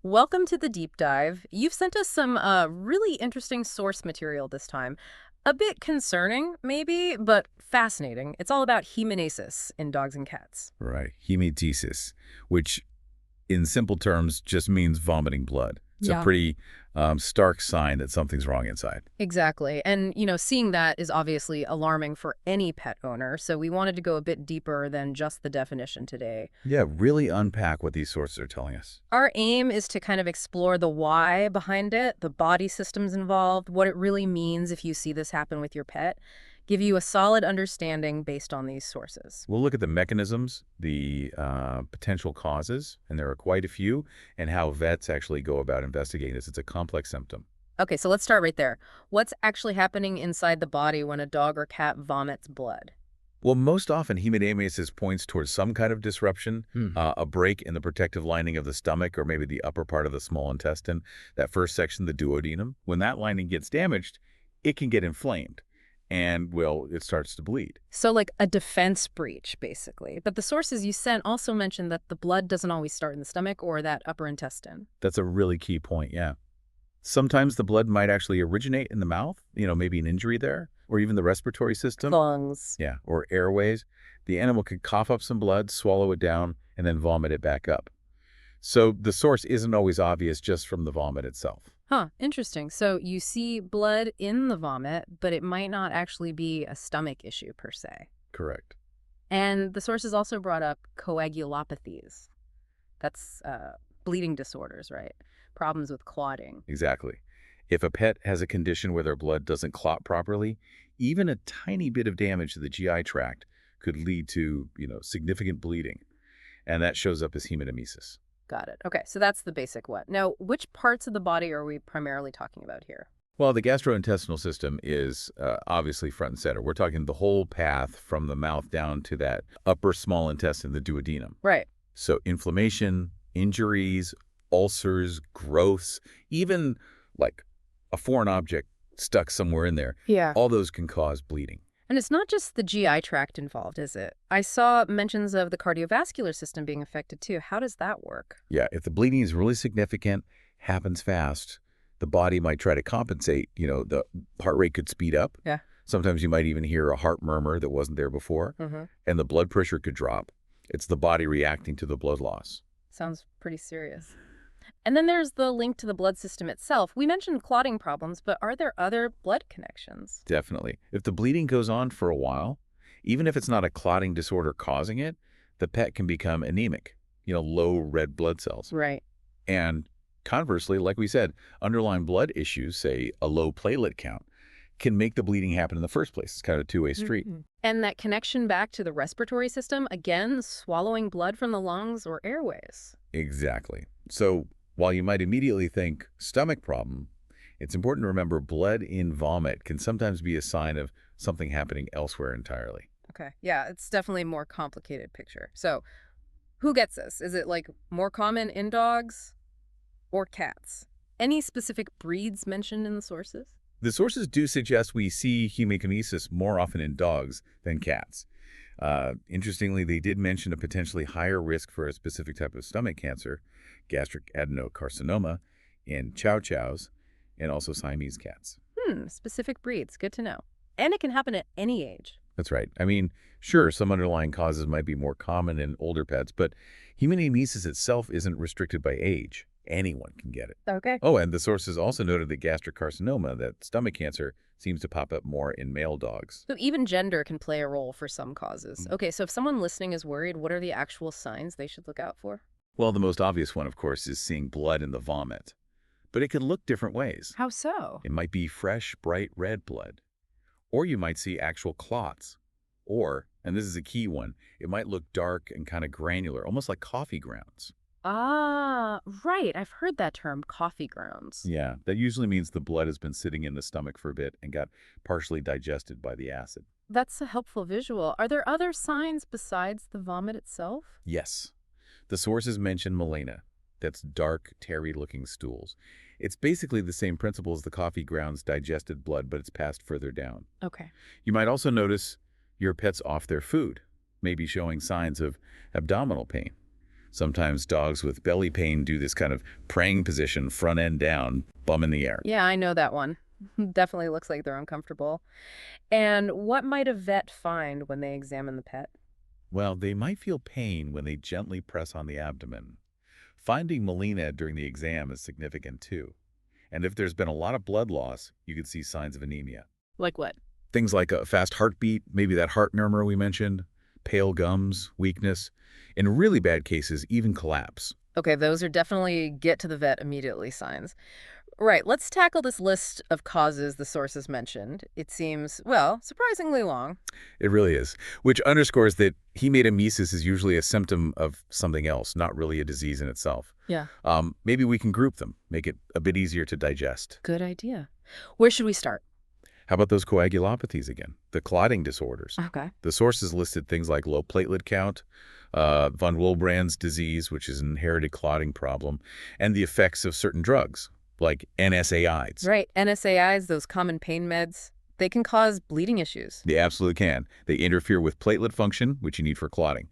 Welcome to the deep dive. You've sent us some really interesting source material this time. A bit concerning, maybe, but fascinating. It's all about hematemesis in dogs and cats. Right. Hematesis, which in simple terms just means vomiting blood. It's a Yeah. pretty stark sign that something's wrong inside. Exactly. And, seeing that is obviously alarming for any pet owner, so we wanted to go a bit deeper than just the definition today. Yeah, really unpack what these sources are telling us. Our aim is to kind of explore the why behind it, the body systems involved, what it really means if you see this happen with your pet, give you a solid understanding based on these sources. We'll look at the mechanisms, the potential causes, and there are quite a few, and how vets actually go about investigating this. It's a complex symptom. Okay, so let's start right there. What's actually happening inside the body when a dog or cat vomits blood? Well, most often, hematemesis points towards some kind of disruption, Hmm. a break in the protective lining of the stomach or maybe the upper part of the small intestine, that first section, the duodenum. When that lining gets damaged, it can get inflamed and, well, it starts to bleed. So like a defense breach, basically. But the sources you sent also mentioned that the blood doesn't always start in the stomach or that upper intestine. That's a really key point, yeah. Sometimes the blood might actually originate in the mouth, maybe an injury there, or even the respiratory system. Lungs. Yeah, or airways. The animal could cough up some blood, swallow it down, and then vomit it back up. So the source isn't always obvious just from the vomit itself. Huh, interesting. So you see blood in the vomit, but it might not actually be a stomach issue per se. Correct. And the sources also brought up coagulopathies. That's bleeding disorders, right? Problems with clotting. Exactly. If a pet has a condition where their blood doesn't clot properly, even a tiny bit of damage to the GI tract could lead to, significant bleeding. And that shows up as hematemesis. Got it. Okay, so that's the basic what. Now, which parts of the body are we primarily talking about here? Well, the gastrointestinal system is obviously front and center. We're talking the whole path from the mouth down to that upper small intestine, the duodenum. Right. So inflammation, injuries, ulcers, growths, even like a foreign object stuck somewhere in there, Yeah. all those can cause bleeding. And it's not just the GI tract involved, is it? I saw mentions of the cardiovascular system being affected too. How does that work? Yeah, if the bleeding is really significant, happens fast, the body might try to compensate. The heart rate could speed up. Yeah. Sometimes you might even hear a heart murmur that wasn't there before, Mm-hmm. and the blood pressure could drop. It's the body reacting to the blood loss. Sounds pretty serious. And then there's the link to the blood system itself. We mentioned clotting problems, but are there other blood connections? Definitely. If the bleeding goes on for a while, even if it's not a clotting disorder causing it, the pet can become anemic, low red blood cells. Right. And conversely, like we said, underlying blood issues, say a low platelet count, can make the bleeding happen in the first place. It's kind of a two-way street. Mhm. And that connection back to the respiratory system, again, swallowing blood from the lungs or airways. Exactly. So while you might immediately think stomach problem, it's important to remember blood in vomit can sometimes be a sign of something happening elsewhere entirely. Okay. Yeah, it's definitely a more complicated picture. So who gets this? Is it like more common in dogs or cats? Any specific breeds mentioned in the sources? The sources do suggest we see hematemesis more often in dogs than cats. Interestingly, they did mention a potentially higher risk for a specific type of stomach cancer, gastric adenocarcinoma, in chow chows, and also Siamese cats. Specific breeds. Good to know. And it can happen at any age. That's right. I mean, sure, some underlying causes might be more common in older pets, but hematemesis itself isn't restricted by age. Anyone can get it. Okay. Oh, and the sources also noted that gastric carcinoma, that stomach cancer, seems to pop up more in male dogs. So even gender can play a role for some causes. Okay, so if someone listening is worried, what are the actual signs they should look out for? Well, the most obvious one, of course, is seeing blood in the vomit. But it can look different ways. How so? It might be fresh, bright red blood. Or you might see actual clots. Or, and this is a key one, it might look dark and kind of granular, almost like coffee grounds. Ah, right. I've heard that term, coffee grounds. Yeah, that usually means the blood has been sitting in the stomach for a bit and got partially digested by the acid. That's a helpful visual. Are there other signs besides the vomit itself? Yes. The sources mention melena. That's dark, terry-looking stools. It's basically the same principle as the coffee grounds digested blood, but it's passed further down. Okay. You might also notice your pet's off their food, maybe showing signs of abdominal pain. Sometimes dogs with belly pain do this kind of praying position, front end down, bum in the air. Yeah, I know that one. Definitely looks like they're uncomfortable. And what might a vet find when they examine the pet? Well, they might feel pain when they gently press on the abdomen. Finding melena during the exam is significant too. And if there's been a lot of blood loss, you could see signs of anemia. Like what? Things like a fast heartbeat, maybe that heart murmur we mentioned, pale gums, weakness. In really bad cases, even collapse. Okay, those are definitely get to the vet immediately signs. Right, let's tackle this list of causes the sources mentioned. It seems, well, surprisingly long. It really is, which underscores that hematemesis is usually a symptom of something else, not really a disease in itself. Yeah. Maybe we can group them, make it a bit easier to digest. Good idea. Where should we start? How about those coagulopathies again, the clotting disorders? Okay. The sources listed things like low platelet count, von Willebrand's disease, which is an inherited clotting problem, and the effects of certain drugs, like NSAIDs. Right, NSAIDs, those common pain meds, they can cause bleeding issues. They absolutely can. They interfere with platelet function, which you need for clotting.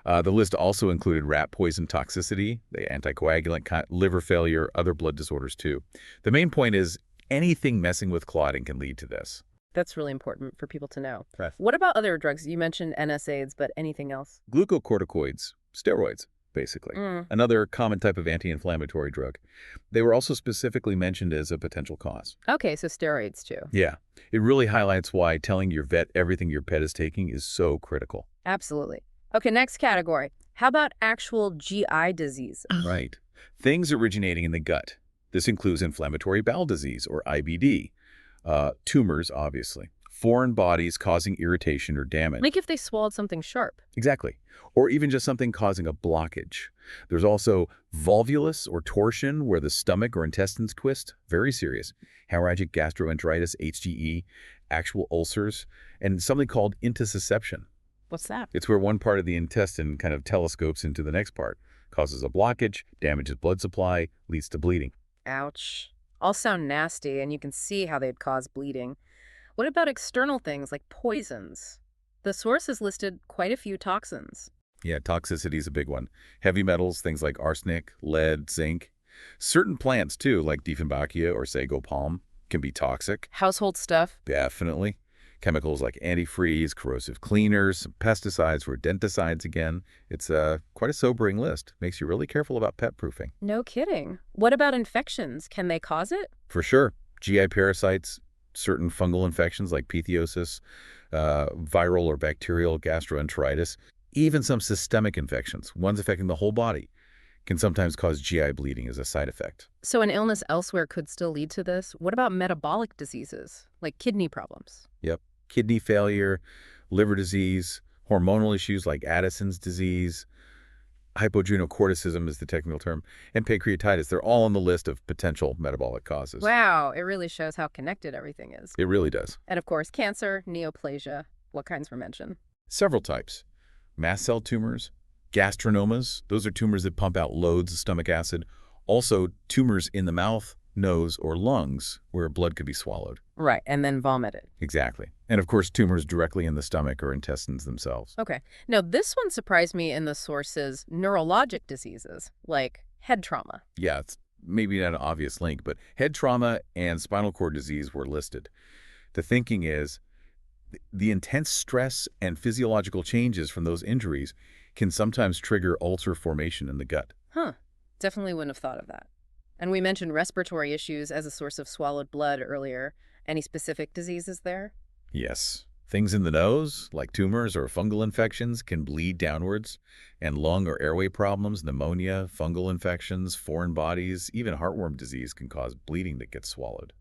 The list also included rat poison toxicity, the anticoagulant, liver failure, other blood disorders too. The main point is anything messing with clotting can lead to this. That's really important for people to know. Right. What about other drugs? You mentioned NSAIDs, but anything else? Glucocorticoids, steroids, basically. Mm. Another common type of anti-inflammatory drug. They were also specifically mentioned as a potential cause. Okay, so steroids too. Yeah, it really highlights why telling your vet everything your pet is taking is so critical. Absolutely. Okay, next category. How about actual GI disease? Right. Things originating in the gut. This includes inflammatory bowel disease, or IBD. Tumors, obviously. Foreign bodies causing irritation or damage. Like if they swallowed something sharp. Exactly. Or even just something causing a blockage. There's also volvulus or torsion, where the stomach or intestines twist. Very serious. Hemorrhagic gastroenteritis, HGE, actual ulcers, and something called intussusception. What's that? It's where one part of the intestine kind of telescopes into the next part, causes a blockage, damages blood supply, leads to bleeding. Ouch. All sound nasty, and you can see how they'd cause bleeding. What about external things like poisons? The sources listed quite a few toxins. Yeah, toxicity is a big one. Heavy metals, things like arsenic, lead, zinc. Certain plants, too, like Dieffenbachia or sago palm, can be toxic. Household stuff. Definitely. Chemicals like antifreeze, corrosive cleaners, pesticides, rodenticides again. It's quite a sobering list. Makes you really careful about pet proofing. No kidding. What about infections? Can they cause it? For sure. GI parasites, certain fungal infections like pitheosis, viral or bacterial gastroenteritis, even some systemic infections, ones affecting the whole body, can sometimes cause GI bleeding as a side effect. So an illness elsewhere could still lead to this? What about metabolic diseases, like kidney problems? Yep. Kidney failure, liver disease, hormonal issues like Addison's disease, hypogenocorticism is the technical term, and pancreatitis. They're all on the list of potential metabolic causes. Wow, it really shows how connected everything is. It really does. And of course, cancer, neoplasia. What kinds were mentioned? Several types. Mast cell tumors, gastrinomas, those are tumors that pump out loads of stomach acid. Also, tumors in the mouth, nose, or lungs where blood could be swallowed. Right, and then vomited. Exactly. And of course, tumors directly in the stomach or intestines themselves. Okay. Now, this one surprised me in the sources, neurologic diseases, like head trauma. Yeah, it's maybe not an obvious link, but head trauma and spinal cord disease were listed. The thinking is the intense stress and physiological changes from those injuries can sometimes trigger ulcer formation in the gut. Huh. Definitely wouldn't have thought of that. And we mentioned respiratory issues as a source of swallowed blood earlier. Any specific diseases there? Yes. Things in the nose, like tumors or fungal infections, can bleed downwards, and lung or airway problems, pneumonia, fungal infections, foreign bodies, even heartworm disease can cause bleeding that gets swallowed.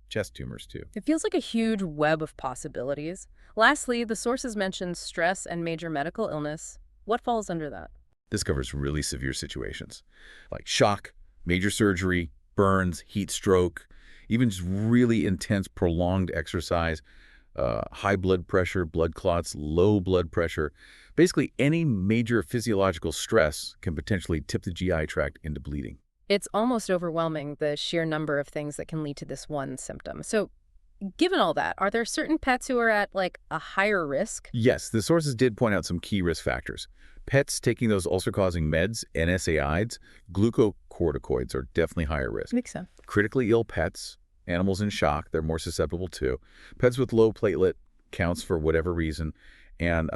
Chest tumors, too. It feels like a huge web of possibilities. Lastly, the sources mentioned stress and major medical illness. What falls under that? This covers really severe situations, like shock, major surgery, burns, heat stroke, even just really intense prolonged exercise, high blood pressure, blood clots, low blood pressure. Basically, any major physiological stress can potentially tip the GI tract into bleeding. It's almost overwhelming, the sheer number of things that can lead to this one symptom. So Given all that, are there certain pets who are at, like, a higher risk? Yes, the sources did point out some key risk factors. Pets taking those ulcer-causing meds, NSAIDs, glucocorticoids are definitely higher risk. Makes sense. Critically ill pets, animals in shock, they're more susceptible too. Pets with low platelet counts for whatever reason, and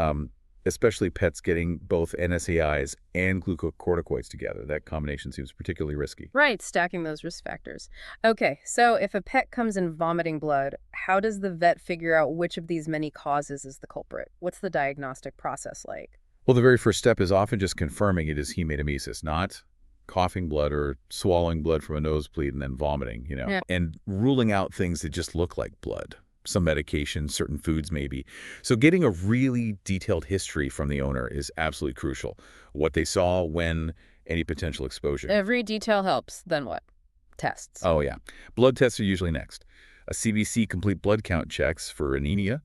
especially pets getting both NSAIDs and glucocorticoids together. That combination seems particularly risky. Right, stacking those risk factors. Okay, so if a pet comes in vomiting blood, how does the vet figure out which of these many causes is the culprit? What's the diagnostic process like? Well, the very first step is often just confirming it is hematemesis, not coughing blood or swallowing blood from a nosebleed and then vomiting, Yeah. and ruling out things that just look like blood. Some medications, certain foods maybe. So getting a really detailed history from the owner is absolutely crucial. What they saw, when, any potential exposure. Every detail helps. Then what? Tests. Oh, yeah. Blood tests are usually next. A CBC complete blood count checks for anemia,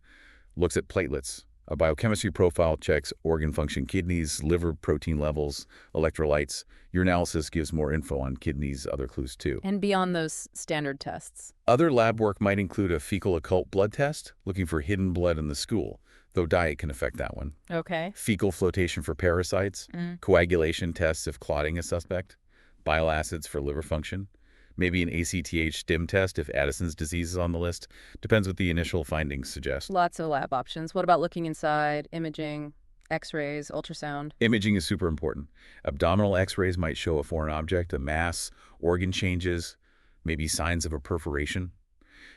looks at platelets. A biochemistry profile checks organ function, kidneys, liver protein levels, electrolytes. Urinalysis gives more info on kidneys, other clues too. And beyond those standard tests. Other lab work might include a fecal occult blood test, looking for hidden blood in the stool, though diet can affect that one. Okay. Fecal flotation for parasites, coagulation tests if clotting is suspect, bile acids for liver function, maybe an ACTH stim test if Addison's disease is on the list. Depends what the initial findings suggest. Lots of lab options. What about looking inside, imaging, x-rays, ultrasound? Imaging is super important. Abdominal x-rays might show a foreign object, a mass, organ changes, maybe signs of a perforation.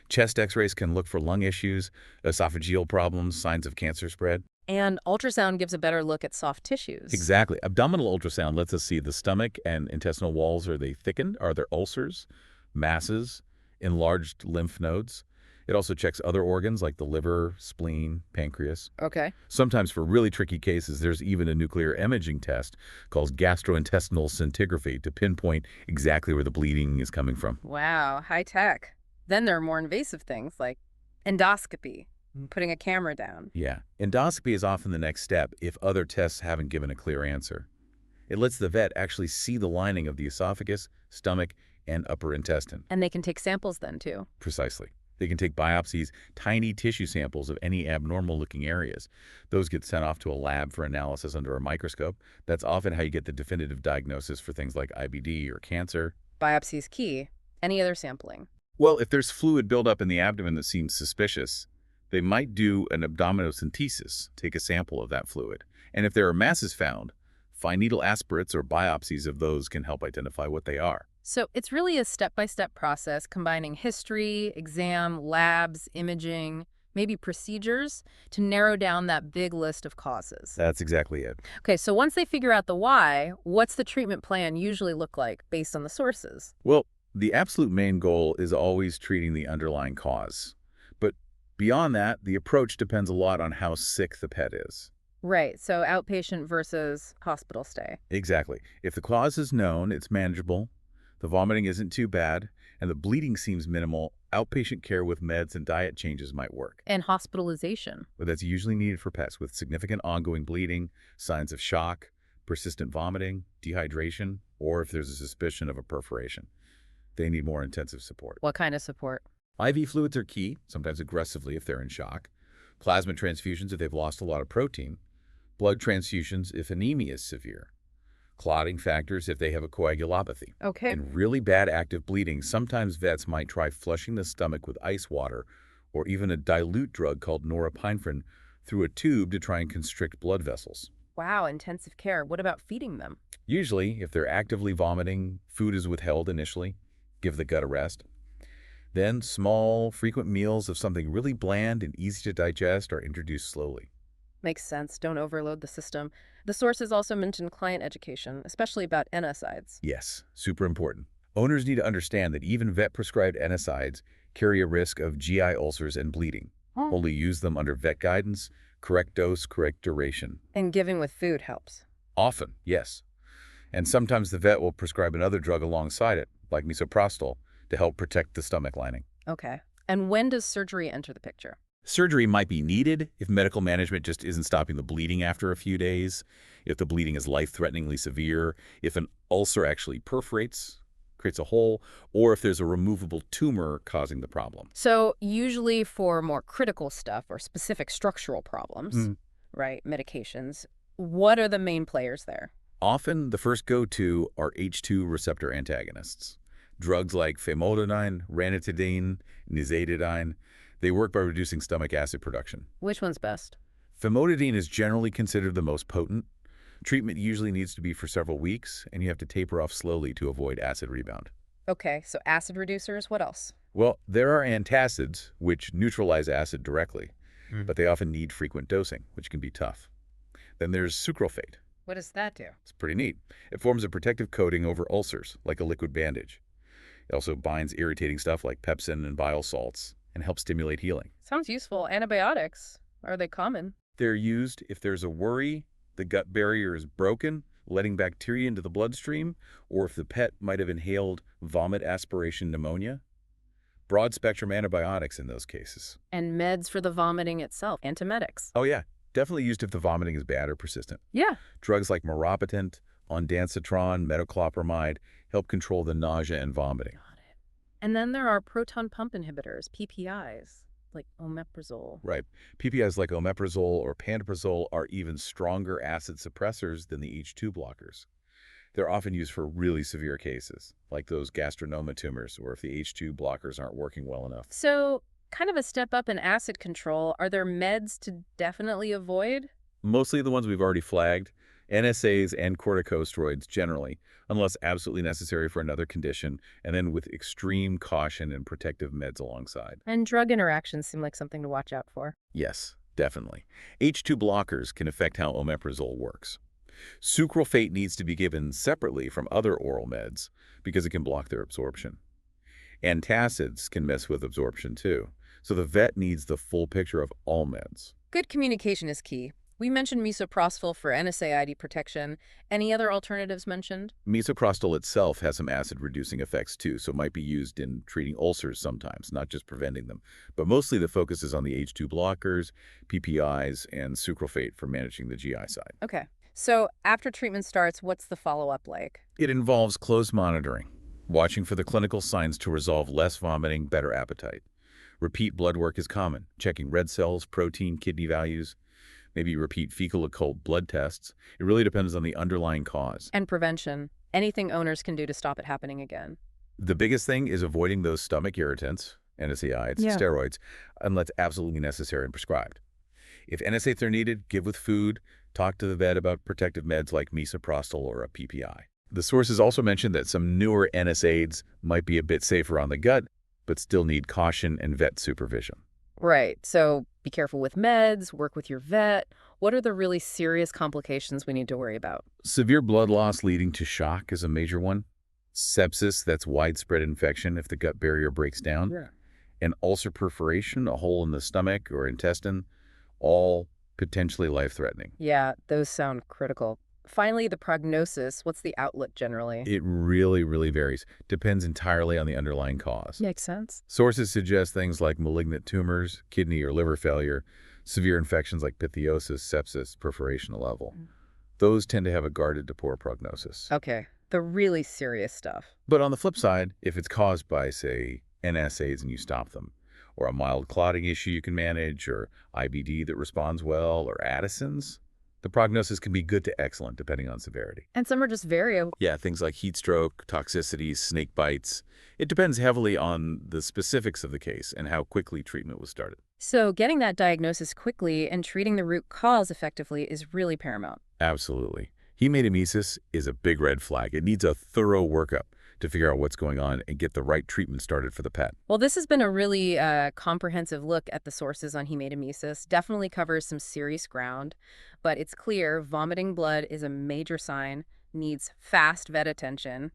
Chest x-rays can look for lung issues, esophageal problems, signs of cancer spread. And ultrasound gives a better look at soft tissues. Exactly. Abdominal ultrasound lets us see the stomach and intestinal walls. Are they thickened? Are there ulcers, masses, enlarged lymph nodes? It also checks other organs like the liver, spleen, pancreas. Okay. Sometimes for really tricky cases, there's even a nuclear imaging test called gastrointestinal scintigraphy to pinpoint exactly where the bleeding is coming from. Wow, high tech. Then there are more invasive things like endoscopy, putting a camera down. Yeah. Endoscopy is often the next step if other tests haven't given a clear answer. It lets the vet actually see the lining of the esophagus, stomach, and upper intestine. And they can take samples then, too. Precisely. They can take biopsies, tiny tissue samples of any abnormal-looking areas. Those get sent off to a lab for analysis under a microscope. That's often how you get the definitive diagnosis for things like IBD or cancer. Biopsy's key. Any other sampling? Well, if there's fluid buildup in the abdomen that seems suspicious, they might do an abdominocentesis, take a sample of that fluid. And if there are masses found, fine needle aspirates or biopsies of those can help identify what they are. So it's really a step-by-step process combining history, exam, labs, imaging, maybe procedures to narrow down that big list of causes. That's exactly it. Okay, so once they figure out the why, what's the treatment plan usually look like based on the sources? Well, the absolute main goal is always treating the underlying cause. But beyond that, the approach depends a lot on how sick the pet is. Right, so outpatient versus hospital stay. Exactly. If the cause is known, it's manageable, the vomiting isn't too bad, and the bleeding seems minimal, outpatient care with meds and diet changes might work. And hospitalization. But that's usually needed for pets with significant ongoing bleeding, signs of shock, persistent vomiting, dehydration, or if there's a suspicion of a perforation. They need more intensive support. What kind of support? IV fluids are key, sometimes aggressively if they're in shock. Plasma transfusions if they've lost a lot of protein. Blood transfusions if anemia is severe. Clotting factors if they have a coagulopathy. Okay. In really bad active bleeding, sometimes vets might try flushing the stomach with ice water or even a dilute drug called norepinephrine through a tube to try and constrict blood vessels. Wow, intensive care. What about feeding them? Usually, if they're actively vomiting, food is withheld initially. Give the gut a rest. Then, small, frequent meals of something really bland and easy to digest are introduced slowly. Makes sense. Don't overload the system. The sources also mentioned client education, especially about NSAIDs. Yes, super important. Owners need to understand that even vet-prescribed NSAIDs carry a risk of GI ulcers and bleeding. Only use them under vet guidance, correct dose, correct duration. And giving with food helps. Often, yes. And sometimes the vet will prescribe another drug alongside it, like misoprostol, to help protect the stomach lining. Okay. And when does surgery enter the picture? Surgery might be needed if medical management just isn't stopping the bleeding after a few days, if the bleeding is life-threateningly severe, if an ulcer actually perforates, creates a hole, or if there's a removable tumor causing the problem. So usually for more critical stuff or specific structural problems, right, medications, what are the main players there? Often, the first go-to are H2 receptor antagonists. Drugs like famotidine, ranitidine, nizatidine, they work by reducing stomach acid production. Which one's best? Famotidine is generally considered the most potent. Treatment usually needs to be for several weeks, and you have to taper off slowly to avoid acid rebound. Okay, so acid reducers, what else? Well, there are antacids, which neutralize acid directly, but they often need frequent dosing, which can be tough. Then there's sucralfate. What does that do? It's pretty neat. It forms a protective coating over ulcers, like a liquid bandage. It also binds irritating stuff like pepsin and bile salts and helps stimulate healing. Sounds useful. Antibiotics, are they common? They're used if there's a worry the gut barrier is broken, letting bacteria into the bloodstream, or if the pet might have inhaled vomit aspiration pneumonia. Broad-spectrum antibiotics in those cases. And meds for the vomiting itself, antiemetics. Oh yeah, definitely used if the vomiting is bad or persistent. Yeah. Drugs like meropitant, ondansetron, metoclopramide help control the nausea and vomiting. Got it. And then there are proton pump inhibitors, PPIs, like omeprazole. Right. PPIs like omeprazole or pantoprazole are even stronger acid suppressors than the H2 blockers. They're often used for really severe cases, like those gastronoma tumors, or if the H2 blockers aren't working well enough. So, kind of a step up in acid control. Are there meds to definitely avoid? Mostly the ones we've already flagged, NSAIDs and corticosteroids generally, unless absolutely necessary for another condition, and then with extreme caution and protective meds alongside. And drug interactions seem like something to watch out for. Yes, definitely. H2 blockers can affect how omeprazole works. Sucralfate needs to be given separately from other oral meds because it can block their absorption. Antacids can mess with absorption too, so the vet needs the full picture of all meds. Good communication is key. We mentioned misoprostol for NSAID protection. Any other alternatives mentioned? Misoprostol itself has some acid-reducing effects too, so might be used in treating ulcers sometimes, not just preventing them. But mostly the focus is on the H2 blockers, PPIs, and sucralfate for managing the GI side. Okay. So after treatment starts, what's the follow-up like? It involves close monitoring, watching for the clinical signs to resolve less vomiting, better appetite. Repeat blood work is common, checking red cells, protein, kidney values, maybe repeat fecal occult blood tests. It really depends on the underlying cause. And prevention. Anything owners can do to stop it happening again. The biggest thing is avoiding those stomach irritants, NSAIDs, steroids, unless absolutely necessary and prescribed. If NSAIDs are needed, give with food. Talk to the vet about protective meds like misoprostol or a PPI. The sources also mentioned that some newer NSAIDs might be a bit safer on the gut, but still need caution and vet supervision. Right. So be careful with meds, work with your vet. What are the really serious complications we need to worry about? Severe blood loss leading to shock is a major one. Sepsis, that's widespread infection if the gut barrier breaks down. Yeah. And ulcer perforation, a hole in the stomach or intestine, all potentially life-threatening. Yeah, those sound critical. Finally, the prognosis. What's the outlook generally? It really, really varies. Depends entirely on the underlying cause. Makes sense. Sources suggest things like malignant tumors, kidney or liver failure, severe infections like pitheosis, sepsis, perforation level. Those tend to have a guarded to poor prognosis. Okay, the really serious stuff. But on the flip side, if it's caused by, say, NSAIDs and you stop them, or a mild clotting issue you can manage, or IBD that responds well, or Addison's, the prognosis can be good to excellent depending on severity. And some are just variable. Yeah, things like heat stroke, toxicity, snake bites. It depends heavily on the specifics of the case and how quickly treatment was started. So getting that diagnosis quickly and treating the root cause effectively is really paramount. Absolutely. Hematemesis is a big red flag. It needs a thorough workup to figure out what's going on and get the right treatment started for the pet. Well, this has been a really comprehensive look at the sources on hematemesis. Definitely covers some serious ground, but it's clear vomiting blood is a major sign, needs fast vet attention,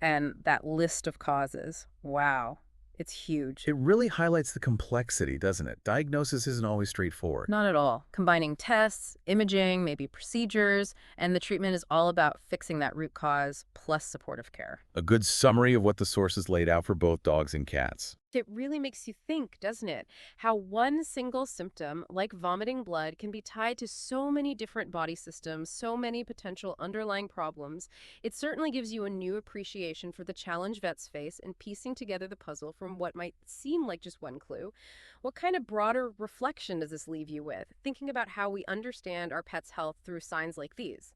and that list of causes. Wow, it's huge. It really highlights the complexity, doesn't it? Diagnosis isn't always straightforward. Not at all. Combining tests, imaging, maybe procedures, and the treatment is all about fixing that root cause plus supportive care. A good summary of what the sources laid out for both dogs and cats. It really makes you think, doesn't it? How one single symptom, like vomiting blood, can be tied to so many different body systems, so many potential underlying problems. It certainly gives you a new appreciation for the challenge vets face in piecing together the puzzle from what might seem like just one clue. What kind of broader reflection does this leave you with, thinking about how we understand our pets' health through signs like these?